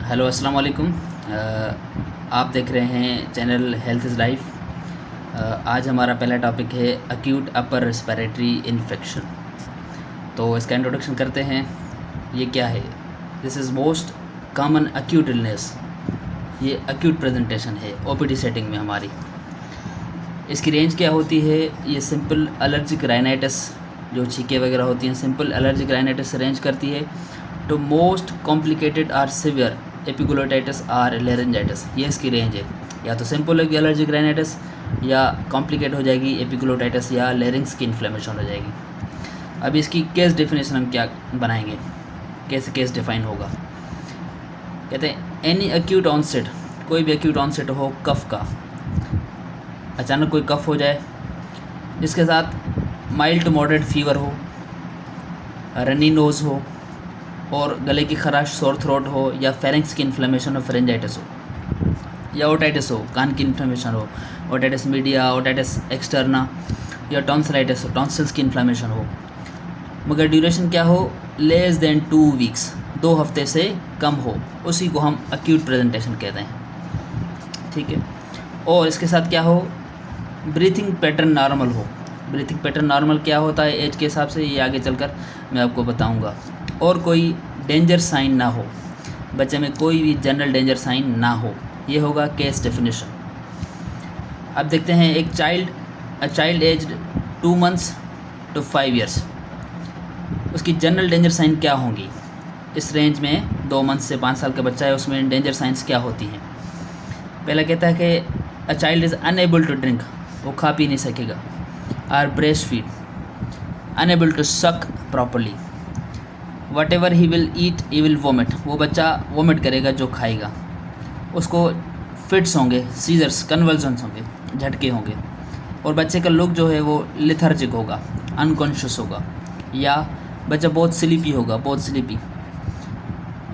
Hello अस्सलाम वालेकुम। आप देख रहे हैं चैनल हेल्थ इज़ लाइफ। आज हमारा पहला टॉपिक है अक्यूट अपर रेस्पिरेटरी इन्फेक्शन। तो इसका इंट्रोडक्शन करते हैं। ये क्या है? This is most common acute illness. ये अक्यूट प्रेजेंटेशन है ओपीडी सेटिंग में हमारी। इसकी रेंज क्या होती है? ये सिंपल एलर्जिक राइनाइटिस, जो छींकें वगैरह होती हैं, सिंपल एलर्जिक राइनाइटिस से रेंज करती है to most complicated or severe epiglottitis or laryngitis. ये इसकी रेंज है। या तो सिंपल होगी एलर्जिक राइनाइटिस, या कॉम्प्लिकेट हो जाएगी एपिग्लोटाइटिस, या लेरिंग्स की इन्फ्लेमेशन हो जाएगी। अब इसकी केस डेफिनेशन हम क्या बनाएंगे, कैसे केस डिफाइन होगा? कहते हैं एनी अक्यूट ऑनसेट, कोई भी अक्यूट ऑनसेट हो कफ का, अचानक कोई कफ हो जाए जिसके साथ माइल्ड टू मॉडरेट फीवर हो, रनी नोज़ हो, और गले की खराश, सोर थ्रोट हो, या फेरिंक्स की इन्फ्लेमेशन हो, फेरेंजाइटिस हो, या ओटाइटिस हो, कान की इन्फ्लेमेशन हो, ओटाइटिस मीडिया, ओटाइटिस एक्सटर्ना, या टॉन्सिलाइटिस हो, टॉन्सिल्स की इन्फ्लेमेशन हो, मगर ड्यूरेशन क्या हो? लेस देन 2 वीक्स, 2 हफ्ते से कम हो, उसी को हम अक्यूट प्रेजेंटेशन कहते हैं। ठीक है। और इसके साथ क्या हो? ब्रीथिंग पैटर्न नॉर्मल हो। ब्रीथिंग पैटर्न नॉर्मल क्या होता है एज के हिसाब से, ये आगे चलकर मैं आपको बताऊंगा। और कोई डेंजर साइन ना हो, बच्चे में कोई भी जनरल डेंजर साइन ना हो, ये होगा केस डेफिनेशन। अब देखते हैं एक child age 2 months to 5 years, उसकी जनरल डेंजर साइन क्या होंगी? इस रेंज में 2 मंथ से 5 साल का बच्चा है, उसमें डेंजर साइंस क्या होती हैं? पहला कहता है कि a child is unable to drink, वो खा पी नहीं सकेगा। Or breast feed, unable to suck properly, whatever he will eat he will vomit, वो बच्चा वोमिट करेगा जो खाएगा। उसको फिट्स होंगे, सीजर्स, कन्वल्जन्स होंगे, झटके होंगे, और बच्चे का लुक जो है वो लिथर्जिक होगा, अनकॉन्शियस होगा, या बच्चा बहुत स्लीपी होगा, बहुत स्लीपी,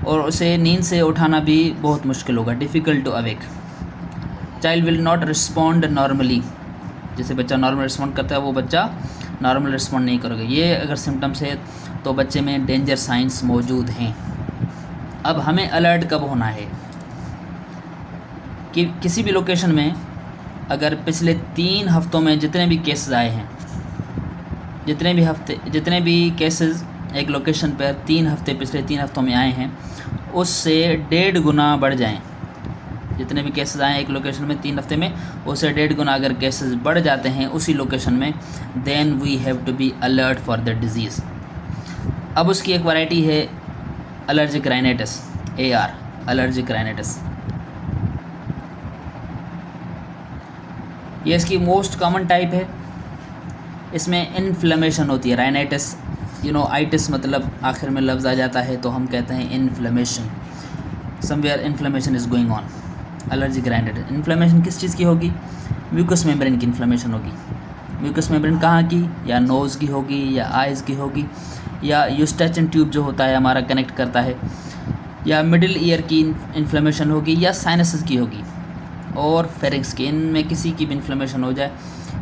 और उसे नींद से उठाना भी बहुत मुश्किल होगा, difficult to awake. Child will not respond normally, जैसे बच्चा नॉर्मल रिस्पॉन्ड करता है वो बच्चा नॉर्मल रिस्पॉन्ड नहीं करेगा। ये अगर सिम्टम्स है तो बच्चे में डेंजर साइंस मौजूद हैं। अब हमें अलर्ट कब होना है कि किसी भी लोकेशन में अगर पिछले 3 हफ्तों में जितने भी केसेस आए हैं, जितने भी केसेस एक लोकेशन पर पिछले 3 हफ्तों में आए हैं, उससे 1.5 गुना बढ़ जाएं। जितने भी केसेस आए एक लोकेशन में 3 हफ्ते में, उससे 1.5 गुना अगर केसेस बढ़ जाते हैं उसी लोकेशन में, then we have to be alert for the disease. अब उसकी एक वैरायटी है allergic rhinitis, AR, allergic rhinitis. ये इसकी मोस्ट कॉमन टाइप है। इसमें इन्फ्लेमेशन होती है। राइनाइटिस, आइटिस मतलब आखिर में लफ्ज़ आ जाता है तो हम कहते हैं inflammation, somewhere inflammation is going on. Allergic rhinitis inflammation किस चीज़ की होगी? म्यूकस मेम्ब्रेन की इन्फ्लेमेशन होगी। म्यूकस मेम्ब्रेन कहाँ की? या नोज़ की होगी, या आइज़ की होगी, या यूस्टैचियन ट्यूब जो होता है हमारा कनेक्ट करता है, या मिडिल ईयर की इन्फ्लेमेशन होगी, या साइनसेस की होगी, और फेरिंक्स की। इनमें किसी की भी इन्फ्लेमेशन हो जाए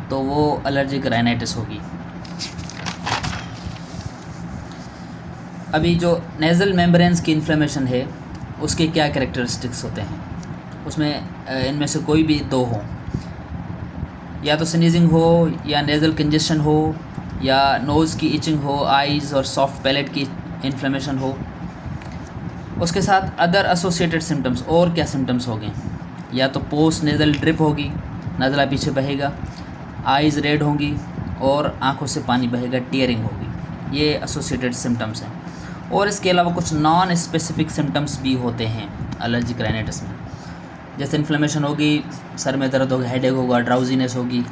तो वो एलर्जिक राइनाइटिस होगी। अभी जो नेज़ल मेम्ब्रेन्स की इन्फ्लेमेशन है उसके क्या कैरेक्टरिस्टिक्स होते हैं? उसमें इनमें से कोई भी 2 हो, या तो स्नीजिंग हो, या नेज़ल कंजेशन हो, या नोज़ की इचिंग हो, आइज़ और सॉफ्ट पैलेट की इन्फ्लेमेशन हो। उसके साथ अदर एसोसिएटेड सिम्टम्स, और क्या सिम्टम्स हो गए? या तो पोस्ट नेज़ल ड्रिप होगी, नज़ला पीछे बहेगा, आइज़ रेड होंगी, और आँखों से पानी बहेगा, टीयरिंग होगी। ये एसोसिएटेड सिम्टम्स हैं। और इसके अलावा कुछ नॉन स्पेसिफिक सिम्टम्स भी होते हैं एलर्जिक राइनाइटिस में, जैसे इन्फ्लेमेशन होगी, सर में दर्द होगा, हेडेक होगा, ड्राउजीनेस होगी,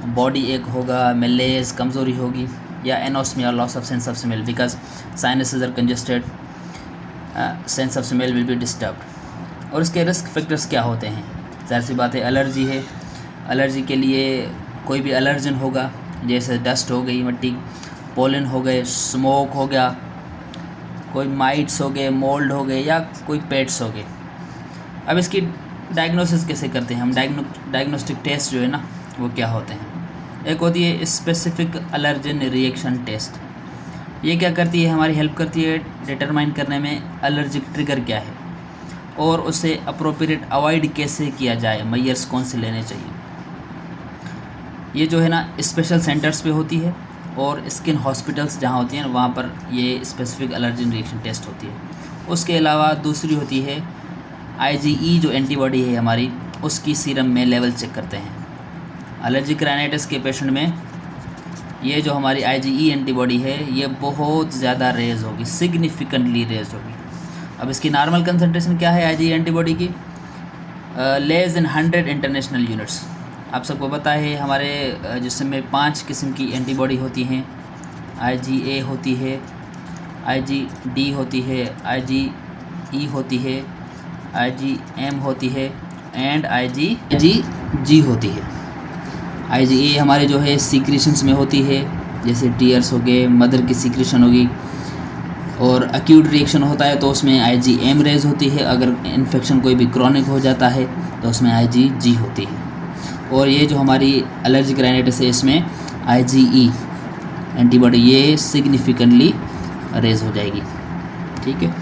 बॉडी एक होगा, मेलेज, कमज़ोरी होगी, या anosmia, loss of sense of smell, because sinuses are congested, sense of smell will be disturbed. और इसके रिस्क फैक्टर्स क्या होते हैं? ज़ाहिर सी बात है, एलर्जी है। एलर्जी के लिए कोई भी एलर्जन होगा, जैसे डस्ट हो गई, मिट्टी, पोलन हो गए, स्मोक हो गया, कोई माइट्स हो गए, मोल्ड हो गए, या कोई पेट्स हो गए। अब इसकी डायग्नोसिस कैसे करते हैं हम? डायग्नोस्टिक टेस्ट जो है ना वो क्या होते हैं? एक होती है स्पेसिफिक एलर्जन रिएक्शन टेस्ट। ये क्या करती है? हमारी हेल्प करती है डिटरमाइन करने में एलर्जिक ट्रिगर क्या है, और उसे अप्रोप्रिएट अवॉइड कैसे किया जाए, मेजर्स कौन से लेने चाहिए। ये जो है ना स्पेशल सेंटर्स पे होती है और स्किन हॉस्पिटल्स जहाँ होती हैं ना वहाँ पर ये स्पेसिफिक एलर्जन रिएक्शन टेस्ट होती है। उसके अलावा दूसरी होती है IgE जो एंटीबॉडी है हमारी, उसकी सीरम में लेवल चेक करते हैं। एलर्जिक राइनाइटिस के पेशेंट में ये जो हमारी IgE एंटीबॉडी है ये बहुत ज़्यादा रेज होगी, सिग्निफिकेंटली रेज होगी। अब इसकी नॉर्मल कंसंट्रेशन क्या है IgE एंटीबॉडी की? Less than 100 international units. आप सबको पता है हमारे जिस्म में 5 किस्म की एंटीबॉडी होती हैं। IgA होती है, IgD होती है, IgE होती है, IgM होती है एंड IgG होती है। IgA हमारे जो है सीक्रेशंस में होती है, जैसे टीयर्स हो गए, मदर की सीक्रेशन होगी। और एक्यूट रिएक्शन होता है तो उसमें IgM रेज होती है। अगर इन्फेक्शन कोई भी क्रॉनिक हो जाता है तो उसमें IgG होती है। और ये जो हमारी एलर्जिक राइनाइटिस है इसमें IgE एंटीबॉडी ये सिग्निफिकेंटली रेज हो जाएगी। ठीक है,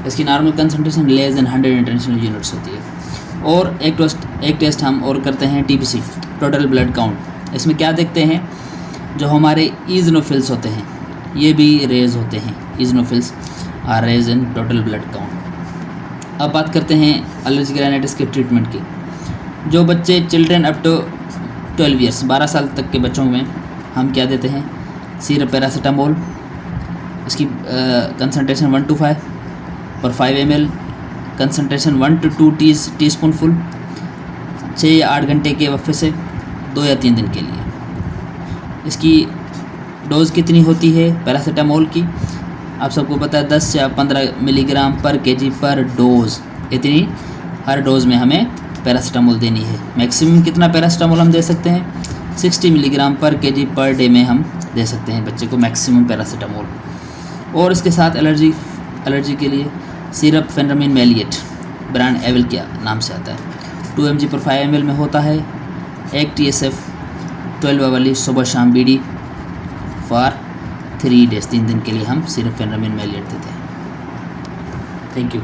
इसकी normal concentration less than 100 international units होती है। और एक टेस्ट हम और करते हैं TBC, टोटल ब्लड काउंट। इसमें क्या देखते हैं, जो हमारे ईजनोफिल्स होते हैं ये भी रेज होते हैं। Eosinophils are raised in total blood count. अब बात करते हैं एलर्जिक राइनाइटिस के ट्रीटमेंट की। जो बच्चे चिल्ड्रेन अप टू 12 ईयर्स 12 साल तक के बच्चों में हम क्या देते हैं, सिरप पैरासीटामोल। इसकी कंसंट्रेशन 1 to 5 पर 5 ml, कंसंट्रेशन 1 to 2 टीस्पूनफुल, 6 या 8 घंटे के वक्फे से 2 या 3 दिन के लिए। इसकी डोज़ कितनी होती है पैरासीटामोल की? आप सबको पता है 10 या 15 मिलीग्राम पर kg पर डोज़, इतनी हर डोज़ में हमें पैरासीटामोल देनी है। मैक्सिमम कितना पैरासीटामोल हम दे सकते हैं? 60 मिलीग्राम पर kg पर डे में हम दे सकते हैं बच्चे को मैक्सिमम पैरासीटामोल। और इसके साथ एलर्जी के लिए सिरप फेनरामिन मैलिएट, ब्रांड एविल के नाम से आता है, 2 mg पर 5 ml में होता है। एक TSF 12 वाली सुबह शाम BD फॉर 3 days, 3 दिन के लिए हम सिरप फेनरामिन मैलिएट देते हैं। Thank you.